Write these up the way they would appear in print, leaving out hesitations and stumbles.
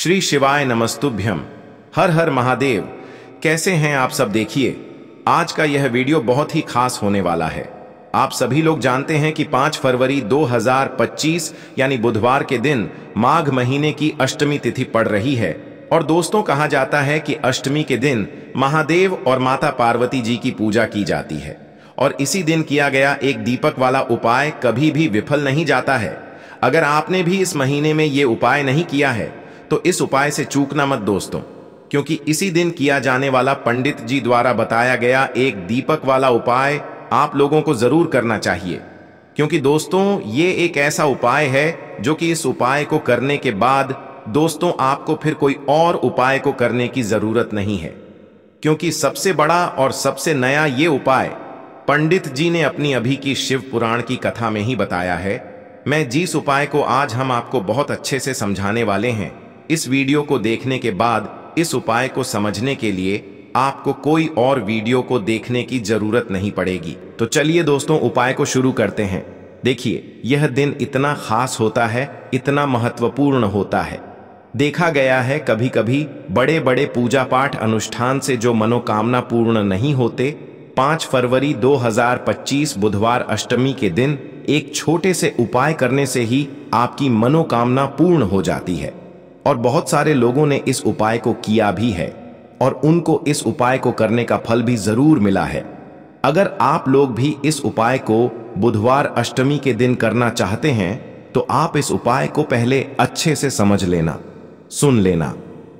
श्री शिवाय नमस्तुभ्यम। हर हर महादेव। कैसे हैं आप सब? देखिए, आज का यह वीडियो बहुत ही खास होने वाला है। आप सभी लोग जानते हैं कि 5 फरवरी 2025 यानी बुधवार के दिन माघ महीने की अष्टमी तिथि पड़ रही है। और दोस्तों, कहा जाता है कि अष्टमी के दिन महादेव और माता पार्वती जी की पूजा की जाती है और इसी दिन किया गया एक दीपक वाला उपाय कभी भी विफल नहीं जाता है। अगर आपने भी इस महीने में ये उपाय नहीं किया है तो इस उपाय से चूकना मत दोस्तों, क्योंकि इसी दिन किया जाने वाला पंडित जी द्वारा बताया गया एक दीपक वाला उपाय आप लोगों को जरूर करना चाहिए। क्योंकि दोस्तों, ये एक ऐसा उपाय है जो कि इस उपाय को करने के बाद दोस्तों आपको फिर कोई और उपाय को करने की जरूरत नहीं है, क्योंकि सबसे बड़ा और सबसे नया ये उपाय पंडित जी ने अपनी अभी की शिव पुराण की कथा में ही बताया है। मैं जिस उपाय को आज हम आपको बहुत अच्छे से समझाने वाले हैं, इस वीडियो को देखने के बाद इस उपाय को समझने के लिए आपको कोई और वीडियो को देखने की जरूरत नहीं पड़ेगी। तो चलिए दोस्तों, उपाय को शुरू करते हैं। देखिए, यह दिन इतना खास होता है, इतना महत्वपूर्ण होता है। देखा गया है कभी कभी बड़े बड़े पूजा पाठ अनुष्ठान से जो मनोकामना पूर्ण नहीं होते, 5 फरवरी 2025 बुधवार अष्टमी के दिन एक छोटे से उपाय करने से ही आपकी मनोकामना पूर्ण हो जाती है। और बहुत सारे लोगों ने इस उपाय को किया भी है और उनको इस उपाय को करने का फल भी जरूर मिला है। अगर आप लोग भी इस उपाय को बुधवार अष्टमी के दिन करना चाहते हैं तो आप इस उपाय को पहले अच्छे से समझ लेना, सुन लेना,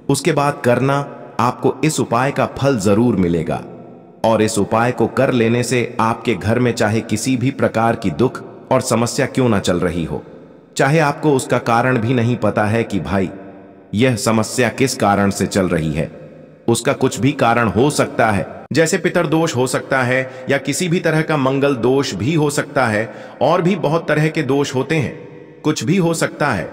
उसके बाद करना। आपको इस उपाय का फल जरूर मिलेगा और इस उपाय को कर लेने से आपके घर में चाहे किसी भी प्रकार की दुख और समस्या क्यों ना चल रही हो, चाहे आपको उसका कारण भी नहीं पता है कि भाई यह समस्या किस कारण से चल रही है, उसका कुछ भी कारण हो सकता है, जैसे पितर दोष हो सकता है या किसी भी तरह का मंगल दोष भी हो सकता है, और भी बहुत तरह के दोष होते हैं, कुछ भी हो सकता है।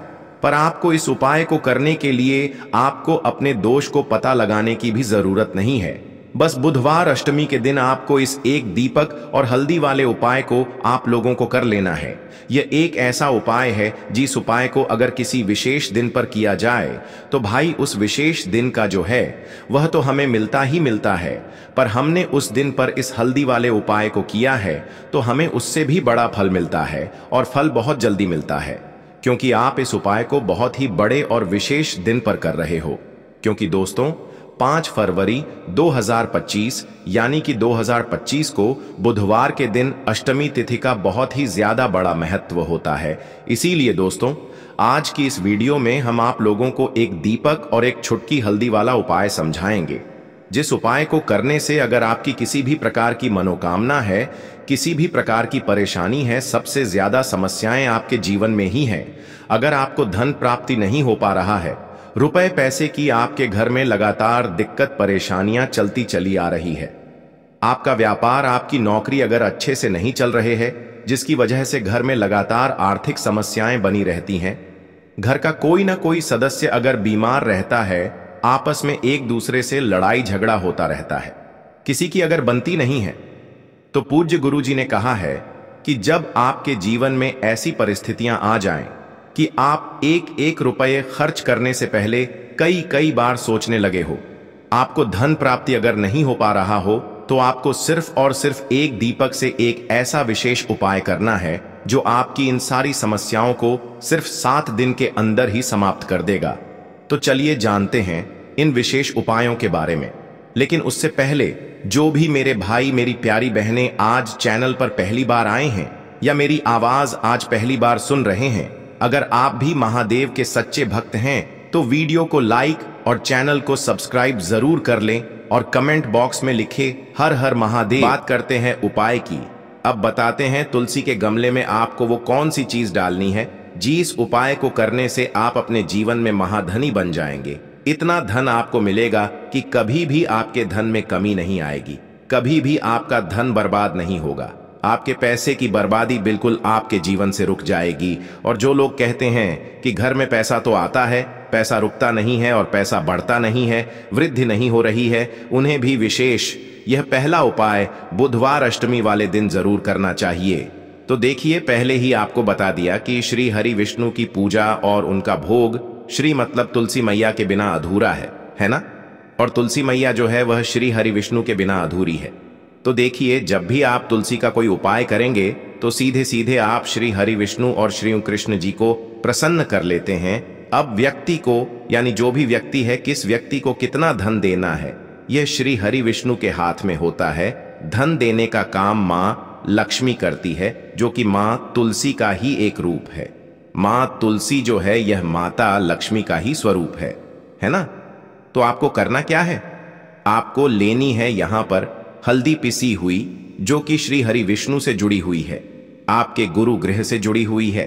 पर आपको इस उपाय को करने के लिए आपको अपने दोष को पता लगाने की भी जरूरत नहीं है। बस बुधवार अष्टमी के दिन आपको इस एक दीपक और हल्दी वाले उपाय को आप लोगों को कर लेना है। यह एक ऐसा उपाय है जिस उपाय को अगर किसी विशेष दिन पर किया जाए तो भाई उस विशेष दिन का जो है वह तो हमें मिलता ही मिलता है, पर हमने उस दिन पर इस हल्दी वाले उपाय को किया है तो हमें उससे भी बड़ा फल मिलता है और फल बहुत जल्दी मिलता है, क्योंकि आप इस उपाय को बहुत ही बड़े और विशेष दिन पर कर रहे हो। क्योंकि दोस्तों, 5 फरवरी 2025 यानी कि 2025 को बुधवार के दिन अष्टमी तिथि का बहुत ही ज्यादा बड़ा महत्व होता है। इसीलिए दोस्तों, आज की इस वीडियो में हम आप लोगों को एक दीपक और एक छुटकी हल्दी वाला उपाय समझाएंगे, जिस उपाय को करने से अगर आपकी किसी भी प्रकार की मनोकामना है, किसी भी प्रकार की परेशानी है, सबसे ज्यादा समस्याएं आपके जीवन में ही हैं। अगर आपको धन प्राप्ति नहीं हो पा रहा है, रुपए पैसे की आपके घर में लगातार दिक्कत परेशानियां चलती चली आ रही है, आपका व्यापार, आपकी नौकरी अगर अच्छे से नहीं चल रहे हैं, जिसकी वजह से घर में लगातार आर्थिक समस्याएं बनी रहती हैं, घर का कोई ना कोई सदस्य अगर बीमार रहता है, आपस में एक दूसरे से लड़ाई झगड़ा होता रहता है, किसी की अगर बनती नहीं है, तो पूज्य गुरु जी ने कहा है कि जब आपके जीवन में ऐसी परिस्थितियां आ जाएं कि आप एक एक रुपये खर्च करने से पहले कई बार सोचने लगे हो, आपको धन प्राप्ति अगर नहीं हो पा रहा हो, तो आपको सिर्फ और सिर्फ एक दीपक से एक ऐसा विशेष उपाय करना है जो आपकी इन सारी समस्याओं को सिर्फ 7 दिन के अंदर ही समाप्त कर देगा। तो चलिए जानते हैं इन विशेष उपायों के बारे में। लेकिन उससे पहले जो भी मेरे भाई मेरी प्यारी बहनें आज चैनल पर पहली बार आए हैं या मेरी आवाज आज पहली बार सुन रहे हैं, अगर आप भी महादेव के सच्चे भक्त हैं तो वीडियो को लाइक और चैनल को सब्सक्राइब जरूर कर लें और कमेंट बॉक्स में लिखे हर हर महादेव। बात करते हैं उपाय की। अब बताते हैं तुलसी के गमले में आपको वो कौन सी चीज डालनी है जिस उपाय को करने से आप अपने जीवन में महाधनी बन जाएंगे। इतना धन आपको मिलेगा कि कभी भी आपके धन में कमी नहीं आएगी, कभी भी आपका धन बर्बाद नहीं होगा, आपके पैसे की बर्बादी बिल्कुल आपके जीवन से रुक जाएगी। और जो लोग कहते हैं कि घर में पैसा तो आता है, पैसा रुकता नहीं है और पैसा बढ़ता नहीं है, वृद्धि नहीं हो रही है, उन्हें भी विशेष यह पहला उपाय बुधवार अष्टमी वाले दिन जरूर करना चाहिए। तो देखिए, पहले ही आपको बता दिया कि श्री हरि विष्णु की पूजा और उनका भोग श्री मतलब तुलसी मैया के बिना अधूरा है ना। और तुलसी मैया जो है वह श्री हरि विष्णु के बिना अधूरी है। तो देखिए, जब भी आप तुलसी का कोई उपाय करेंगे तो सीधे सीधे आप श्री हरि विष्णु और श्री कृष्ण जी को प्रसन्न कर लेते हैं। अब व्यक्ति को, यानी जो भी व्यक्ति है, किस व्यक्ति को कितना धन देना है, यह श्री हरि विष्णु के हाथ में होता है। धन देने का काम माँ लक्ष्मी करती है, जो कि माँ तुलसी का ही एक रूप है। माँ तुलसी जो है यह माता लक्ष्मी का ही स्वरूप है ना। तो आपको करना क्या है, आपको लेनी है यहां पर हल्दी पिसी हुई, जो कि श्री हरि विष्णु से जुड़ी हुई है, आपके गुरु ग्रह से जुड़ी हुई है,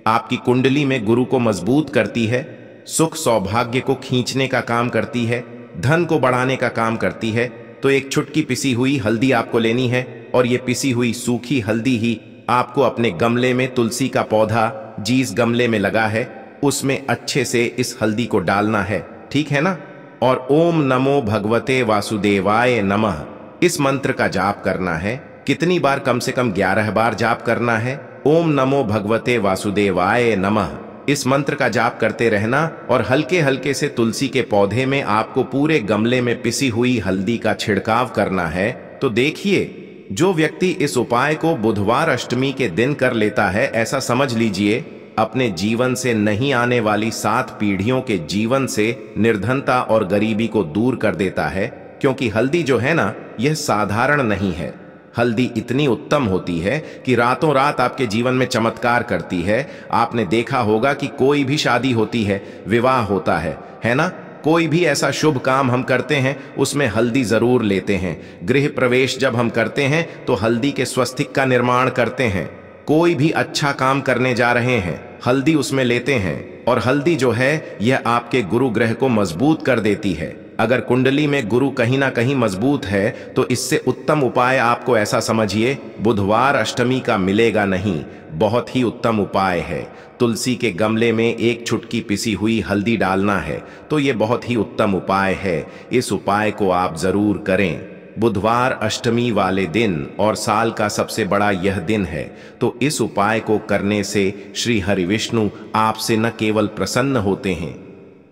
आपकी कुंडली में गुरु को मजबूत करती है, सुख सौभाग्य को खींचने का काम करती है, धन को बढ़ाने का काम करती है। तो एक चुटकी पिसी हुई हल्दी आपको लेनी है, और ये पिसी हुई सूखी हल्दी ही आपको अपने गमले में, तुलसी का पौधा जिस गमले में लगा है उसमें अच्छे से इस हल्दी को डालना है, ठीक है ना। और ओम नमो भगवते वासुदेवाय नमः इस मंत्र का जाप करना है। कितनी बार? कम से कम 11 बार जाप करना है। ओम नमो भगवते वासुदेवाय नमः इस मंत्र का जाप करते रहना, और हल्के हल्के से तुलसी के पौधे में आपको पूरे गमले में पिसी हुई हल्दी का छिड़काव करना है। तो देखिए, जो व्यक्ति इस उपाय को बुधवार अष्टमी के दिन कर लेता है, ऐसा समझ लीजिए अपने जीवन से नहीं आने वाली 7 पीढ़ियों के जीवन से निर्धनता और गरीबी को दूर कर देता है। क्योंकि हल्दी जो है ना, यह साधारण नहीं है। हल्दी इतनी उत्तम होती है कि रातों रात आपके जीवन में चमत्कार करती है। आपने देखा होगा कि कोई भी शादी होती है, विवाह होता है ना, कोई भी ऐसा शुभ काम हम करते हैं उसमें हल्दी जरूर लेते हैं। गृह प्रवेश जब हम करते हैं तो हल्दी के स्वस्तिक का निर्माण करते हैं। कोई भी अच्छा काम करने जा रहे हैं, हल्दी उसमें लेते हैं। और हल्दी जो है यह आपके गुरु ग्रह को मजबूत कर देती है। अगर कुंडली में गुरु कहीं ना कहीं मजबूत है तो इससे उत्तम उपाय आपको, ऐसा समझिए, बुधवार अष्टमी का मिलेगा नहीं। बहुत ही उत्तम उपाय है। तुलसी के गमले में एक चुटकी पिसी हुई हल्दी डालना है, तो ये बहुत ही उत्तम उपाय है। इस उपाय को आप जरूर करें बुधवार अष्टमी वाले दिन, और साल का सबसे बड़ा यह दिन है। तो इस उपाय को करने से श्री हरि विष्णु आपसे न केवल प्रसन्न होते हैं,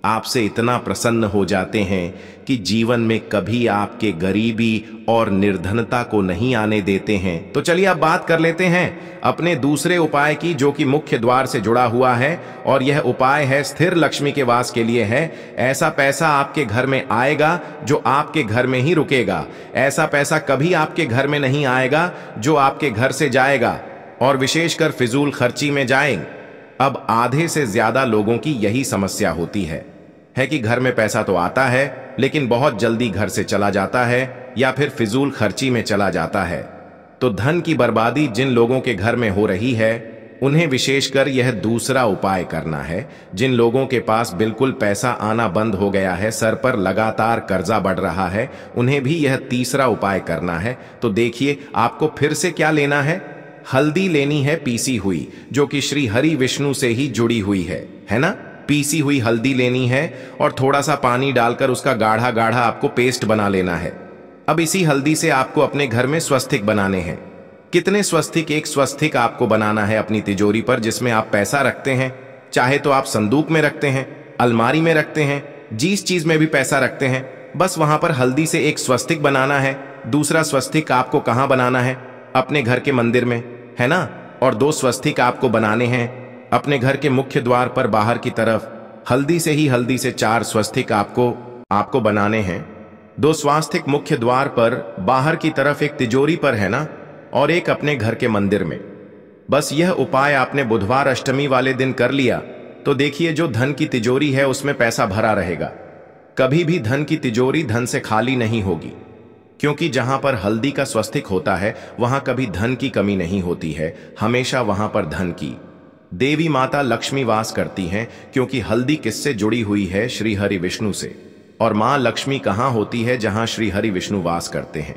आपसे इतना प्रसन्न हो जाते हैं कि जीवन में कभी आपके गरीबी और निर्धनता को नहीं आने देते हैं। तो चलिए अब बात कर लेते हैं अपने दूसरे उपाय की, जो कि मुख्य द्वार से जुड़ा हुआ है। और यह उपाय है स्थिर लक्ष्मी के वास के लिए है। ऐसा पैसा आपके घर में आएगा जो आपके घर में ही रुकेगा। ऐसा पैसा कभी आपके घर में नहीं आएगा जो आपके घर से जाएगा, और विशेषकर फिजूल खर्ची में जाएंगे। अब आधे से ज्यादा लोगों की यही समस्या होती है कि घर में पैसा तो आता है लेकिन बहुत जल्दी घर से चला जाता है, या फिर फिजूल खर्ची में चला जाता है। तो धन की बर्बादी जिन लोगों के घर में हो रही है, उन्हें विशेषकर यह दूसरा उपाय करना है। जिन लोगों के पास बिल्कुल पैसा आना बंद हो गया है, सर पर लगातार कर्जा बढ़ रहा है, उन्हें भी यह तीसरा उपाय करना है। तो देखिए, आपको फिर से क्या लेना है, हल्दी लेनी है पीसी हुई, जो कि श्री हरि विष्णु से ही जुड़ी हुई है ना। पीसी हुई हल्दी लेनी है और थोड़ा सा पानी डालकर उसका गाढ़ा गाढ़ा आपको पेस्ट बना लेना है। अब इसी हल्दी से आपको अपने घर में स्वस्तिक बनाने हैं। कितने स्वस्तिक? एक स्वस्तिक आपको बनाना है अपनी तिजोरी पर, जिसमें आप पैसा रखते हैं। चाहे तो आप संदूक में रखते हैं, अलमारी में रखते हैं, जिस चीज में भी पैसा रखते हैं, बस वहां पर हल्दी से एक स्वस्तिक बनाना है। दूसरा स्वस्तिक आपको कहां बनाना है? अपने घर के मंदिर में, है ना। और 2 स्वस्तिक आपको बनाने हैं अपने घर के मुख्य द्वार पर बाहर की तरफ। हल्दी से 4 स्वस्तिक आपको बनाने हैं। 2 स्वस्तिक मुख्य द्वार पर बाहर की तरफ, एक तिजोरी पर, है ना, और एक अपने घर के मंदिर में। बस यह उपाय आपने बुधवार अष्टमी वाले दिन कर लिया तो देखिए, जो धन की तिजोरी है उसमें पैसा भरा रहेगा। कभी भी धन की तिजोरी धन से खाली नहीं होगी, क्योंकि जहां पर हल्दी का स्वस्तिक होता है वहां कभी धन की कमी नहीं होती है। हमेशा वहां पर धन की देवी माता लक्ष्मी वास करती हैं, क्योंकि हल्दी किससे जुड़ी हुई है? श्री हरि विष्णु से। और मां लक्ष्मी कहां होती है? जहां श्री हरि विष्णु वास करते हैं।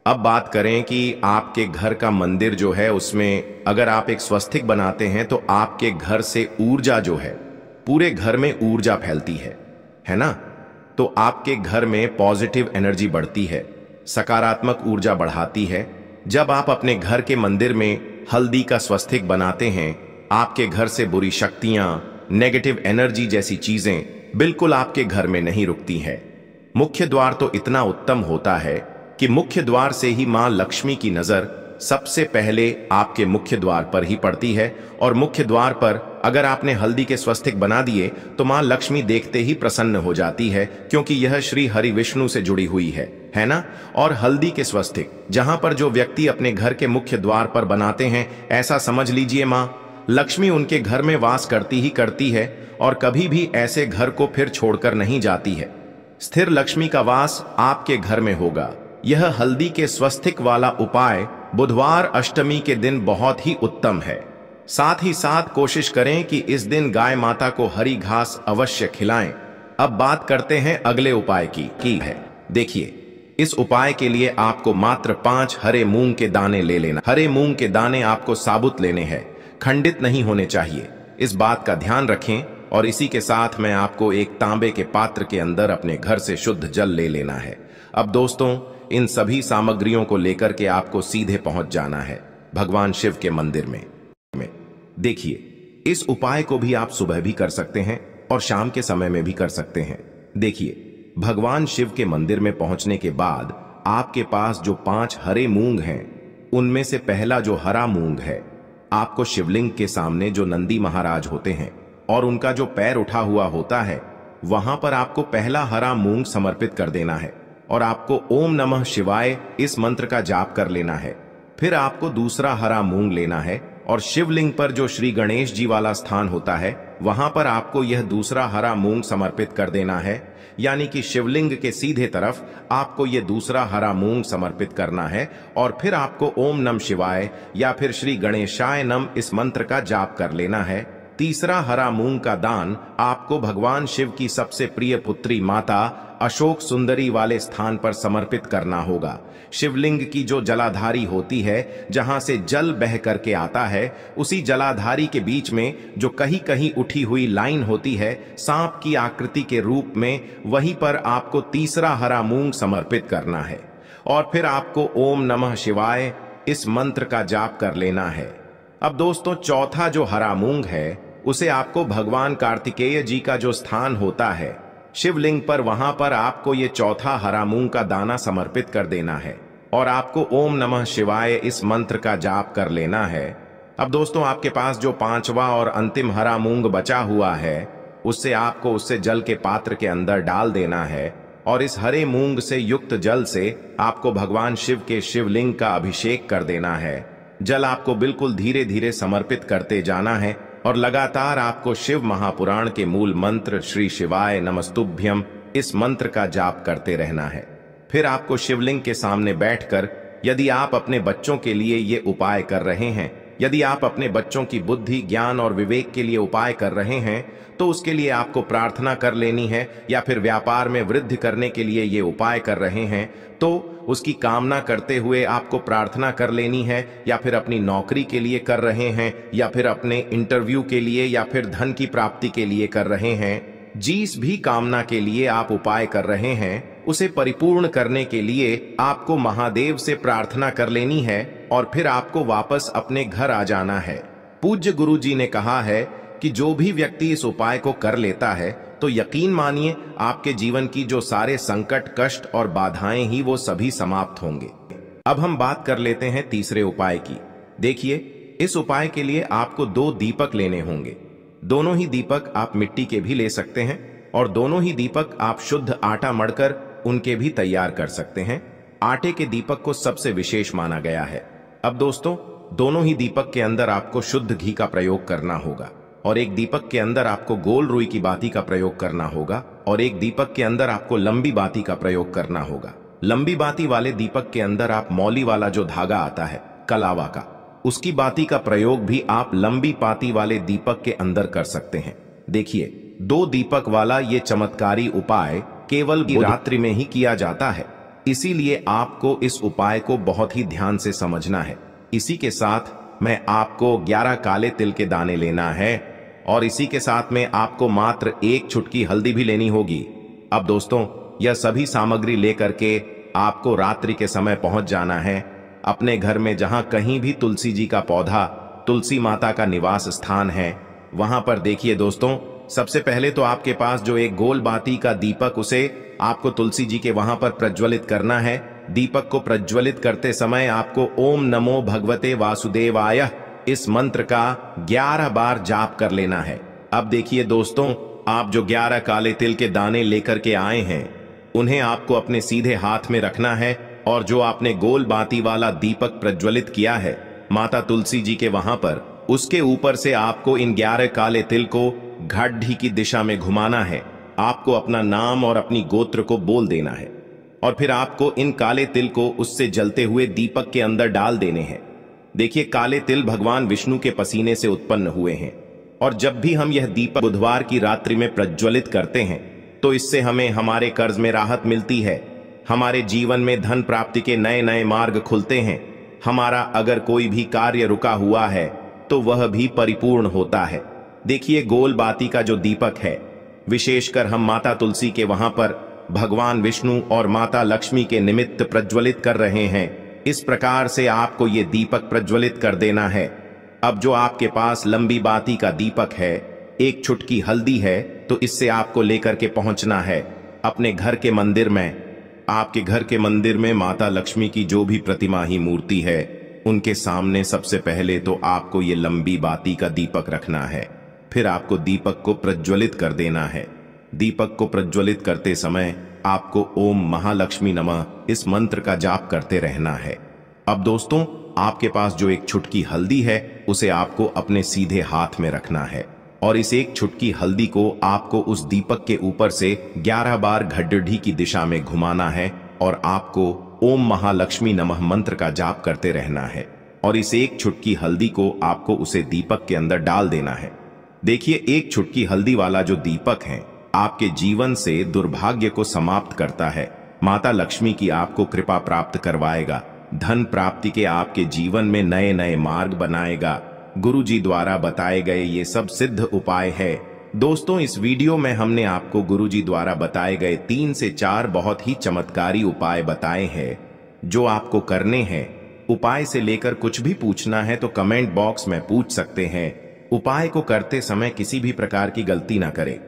अब बात करें कि आपके घर का मंदिर जो है, उसमें अगर आप एक स्वस्तिक बनाते हैं तो आपके घर से ऊर्जा जो है, पूरे घर में ऊर्जा फैलती है ना। तो आपके घर में पॉजिटिव एनर्जी बढ़ती है, सकारात्मक ऊर्जा बढ़ाती है। जब आप अपने घर के मंदिर में हल्दी का स्वस्तिक बनाते हैं, आपके घर से बुरी शक्तियां, नेगेटिव एनर्जी जैसी चीजें बिल्कुल आपके घर में नहीं रुकती हैं। मुख्य द्वार तो इतना उत्तम होता है कि मुख्य द्वार से ही मां लक्ष्मी की नजर सबसे पहले आपके मुख्य द्वार पर ही पड़ती है, और मुख्य द्वार पर अगर आपने हल्दी के स्वस्तिक बना दिए तो मां लक्ष्मी देखते ही प्रसन्न हो जाती है, क्योंकि यह श्री हरि विष्णु से जुड़ी हुई है ना। और हल्दी के स्वस्तिक जहां पर जो व्यक्ति अपने घर के मुख्य द्वार पर बनाते हैं, ऐसा समझ लीजिए मां लक्ष्मी उनके घर में वास करती ही करती है और कभी भी ऐसे घर को फिर छोड़कर नहीं जाती है। स्थिर लक्ष्मी का वास आपके घर में होगा। यह हल्दी के स्वस्तिक वाला उपाय बुधवार अष्टमी के दिन बहुत ही उत्तम है। साथ ही साथ कोशिश करें कि इस दिन गाय माता को हरी घास अवश्य खिलाएं। अब बात करते हैं अगले उपाय की है। देखिए, इस उपाय के लिए आपको मात्र 5 हरे मूंग के दाने ले लेना। हरे मूंग के दाने आपको साबुत लेने हैं, खंडित नहीं होने चाहिए। इस बात का ध्यान रखें। और इसी के साथ मैं आपको एक तांबे के पात्र के अंदर अपने घर से शुद्ध जल ले लेना है। अब दोस्तों, इन सभी सामग्रियों को लेकर के आपको सीधे पहुंच जाना है भगवान शिव के मंदिर में। देखिए, इस उपाय को भी आप सुबह भी कर सकते हैं और शाम के समय में भी कर सकते हैं। देखिए, भगवान शिव के मंदिर में पहुंचने के बाद आपके पास जो 5 हरे मूंग हैं, उनमें से पहला जो हरा मूंग है, आपको शिवलिंग के सामने जो नंदी महाराज होते हैं और उनका जो पैर उठा हुआ होता है, वहां पर आपको पहला हरा मूंग समर्पित कर देना है और आपको ओम नमः शिवाय इस मंत्र का जाप कर लेना है। फिर आपको दूसरा हरा मूंग लेना है और शिवलिंग पर जो श्री गणेश जी वाला स्थान होता है, वहां पर आपको यह दूसरा हरा मूंग समर्पित कर देना है। यानी कि शिवलिंग के सीधे तरफ आपको यह दूसरा हरा मूंग समर्पित करना है और फिर आपको ओम नमः शिवाय या फिर श्री गणेशाय नमः इस मंत्र का जाप कर लेना है। तीसरा हरा मूंग का दान आपको भगवान शिव की सबसे प्रिय पुत्री माता अशोक सुंदरी वाले स्थान पर समर्पित करना होगा। शिवलिंग की जो जलाधारी होती है, जहां से जल बह करके आता है, उसी जलाधारी के बीच में जो कहीं कहीं उठी हुई लाइन होती है सांप की आकृति के रूप में, वहीं पर आपको तीसरा हरा मूंग समर्पित करना है और फिर आपको ओम नमः शिवाय इस मंत्र का जाप कर लेना है। अब दोस्तों, चौथा जो हरा मूंग है, उसे आपको भगवान कार्तिकेय जी का जो स्थान होता है शिवलिंग पर, वहां पर आपको ये चौथा हरा मूंग का दाना समर्पित कर देना है और आपको ओम नमः शिवाय इस मंत्र का जाप कर लेना है। अब दोस्तों, आपके पास जो 5वां और अंतिम हरा मूंग बचा हुआ है, उससे जल के पात्र के अंदर डाल देना है और इस हरे मूंग से युक्त जल से आपको भगवान शिव के शिवलिंग का अभिषेक कर देना है। जल आपको बिल्कुल धीरे धीरे समर्पित करते जाना है और लगातार आपको शिव महापुराण के मूल मंत्र श्री शिवाय नमस्तुभ्यम इस मंत्र का जाप करते रहना है। फिर आपको शिवलिंग के सामने बैठकर, यदि आप अपने बच्चों के लिए ये उपाय कर रहे हैं, यदि आप अपने बच्चों की बुद्धि, ज्ञान और विवेक के लिए उपाय कर रहे हैं, तो उसके लिए आपको प्रार्थना कर लेनी है। या फिर व्यापार में वृद्धि करने के लिए ये उपाय कर रहे हैं, तो उसकी कामना करते हुए आपको प्रार्थना कर लेनी है। या फिर अपनी नौकरी के लिए कर रहे हैं, या फिर अपने इंटरव्यू के लिए, या फिर धन की प्राप्ति के लिए कर रहे हैं, जिस भी कामना के लिए आप उपाय कर रहे हैं, उसे परिपूर्ण करने के लिए आपको महादेव से प्रार्थना कर लेनी है और फिर आपको वापस अपने घर आ जाना है। पूज्य गुरु जी ने कहा है कि जो भी व्यक्ति इस उपाय को कर लेता है, तो यकीन मानिए आपके जीवन की जो सारे संकट, कष्ट और बाधाएं ही वो सभी समाप्त होंगे। अब हम बात कर लेते हैं तीसरे उपाय की। देखिए, इस उपाय के लिए आपको 2 दीपक लेने होंगे। दोनों ही दीपक आप मिट्टी के भी ले सकते हैं और दोनों ही दीपक आप शुद्ध आटा मढ़कर उनके भी तैयार कर सकते हैं। आटे के दीपक को सबसे विशेष माना गया है। अब दोस्तों, दोनों ही दीपक के अंदर आपको शुद्ध घी का प्रयोग करना होगा और एक दीपक के अंदर आपको गोल रुई की बाती का प्रयोग करना होगा और एक दीपक के अंदर आपको लंबी बाती का प्रयोग करना होगा। लंबी बाती वाले दीपक के अंदर आप मौली वाला जो धागा आता है कलावा का, उसकी बाती का प्रयोग भी आप लंबी बाती वाले दीपक के अंदर कर सकते हैं। देखिए, 2 दीपक वाला ये चमत्कारी उपाय केवल रात्रि में ही किया जाता है, इसीलिए आपको इस उपाय को बहुत ही ध्यान से समझना है। इसी के साथ में आपको 11 काले तिल के दाने लेना है और इसी के साथ में आपको मात्र 1 चुटकी हल्दी भी लेनी होगी। अब दोस्तों, यह सभी सामग्री लेकर के आपको रात्रि के समय पहुंच जाना है अपने घर में, जहां कहीं भी तुलसी जी का पौधा, तुलसी माता का निवास स्थान है, वहां पर देखिए दोस्तों, सबसे पहले तो आपके पास जो एक गोल बाती का दीपक, उसे आपको तुलसी जी के वहां पर प्रज्वलित करना है। दीपक को प्रज्वलित करते समय आपको ओम नमो भगवते वासुदेवाय इस मंत्र का 11 बार जाप कर लेना है। अब देखिए दोस्तों, आप जो 11 काले तिल के दाने लेकर के आए हैं, उन्हें आपको अपने सीधे हाथ में रखना है और जो आपने गोल बाती वाला दीपक प्रज्वलित किया है माता तुलसी जी के वहां पर, उसके ऊपर से आपको इन 11 काले तिल को घाटी की दिशा में घुमाना है। आपको अपना नाम और अपनी गोत्र को बोल देना है और फिर आपको इन काले तिल को उससे जलते हुए दीपक के अंदर डाल देने हैं। देखिए, काले तिल भगवान विष्णु के पसीने से उत्पन्न हुए हैं और जब भी हम यह दीपक बुधवार की रात्रि में प्रज्वलित करते हैं तो इससे हमें हमारे कर्ज में राहत मिलती है, हमारे जीवन में धन प्राप्ति के नए नए मार्ग खुलते हैं, हमारा अगर कोई भी कार्य रुका हुआ है तो वह भी परिपूर्ण होता है। देखिए, गोल बाती का जो दीपक है, विशेषकर हम माता तुलसी के वहां पर भगवान विष्णु और माता लक्ष्मी के निमित्त प्रज्वलित कर रहे हैं। इस प्रकार से आपको ये दीपक प्रज्वलित कर देना है। अब जो आपके पास लंबी बाती का दीपक है, एक चुटकी हल्दी है, तो इससे आपको लेकर के पहुंचना है अपने घर के मंदिर में। आपके घर के मंदिर में माता लक्ष्मी की जो भी प्रतिमा ही मूर्ति है, उनके सामने सबसे पहले तो आपको ये लंबी बाती का दीपक रखना है। फिर आपको दीपक को प्रज्वलित कर देना है। दीपक को प्रज्वलित करते समय आपको ओम महालक्ष्मी नमः इस मंत्र का जाप करते रहना है। अब दोस्तों, आपके पास जो एक चुटकी हल्दी है, उसे आपको अपने सीधे हाथ में रखना है और इस एक चुटकी हल्दी को आपको उस दीपक के ऊपर से 11 बार घड्डी की दिशा में घुमाना है और आपको ओम महालक्ष्मी नमः मंत्र का जाप करते रहना है और इस एक चुटकी हल्दी को आपको उसे दीपक के अंदर डाल देना है। देखिए, एक चुटकी हल्दी वाला जो दीपक है आपके जीवन से दुर्भाग्य को समाप्त करता है, माता लक्ष्मी की आपको कृपा प्राप्त करवाएगा, धन प्राप्ति के आपके जीवन में नए नए मार्ग बनाएगा। गुरु जी द्वारा बताए गए ये सब सिद्ध उपाय है। दोस्तों, इस वीडियो में हमने आपको गुरु जी द्वारा बताए गए 3 से 4 बहुत ही चमत्कारी उपाय बताए हैं जो आपको करने हैं। उपाय से लेकर कुछ भी पूछना है तो कमेंट बॉक्स में पूछ सकते हैं। उपाय को करते समय किसी भी प्रकार की गलती ना करें।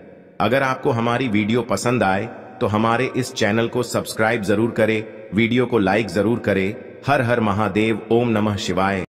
अगर आपको हमारी वीडियो पसंद आए तो हमारे इस चैनल को सब्सक्राइब जरूर करें, वीडियो को लाइक जरूर करें। हर हर महादेव, ओम नमः शिवाय।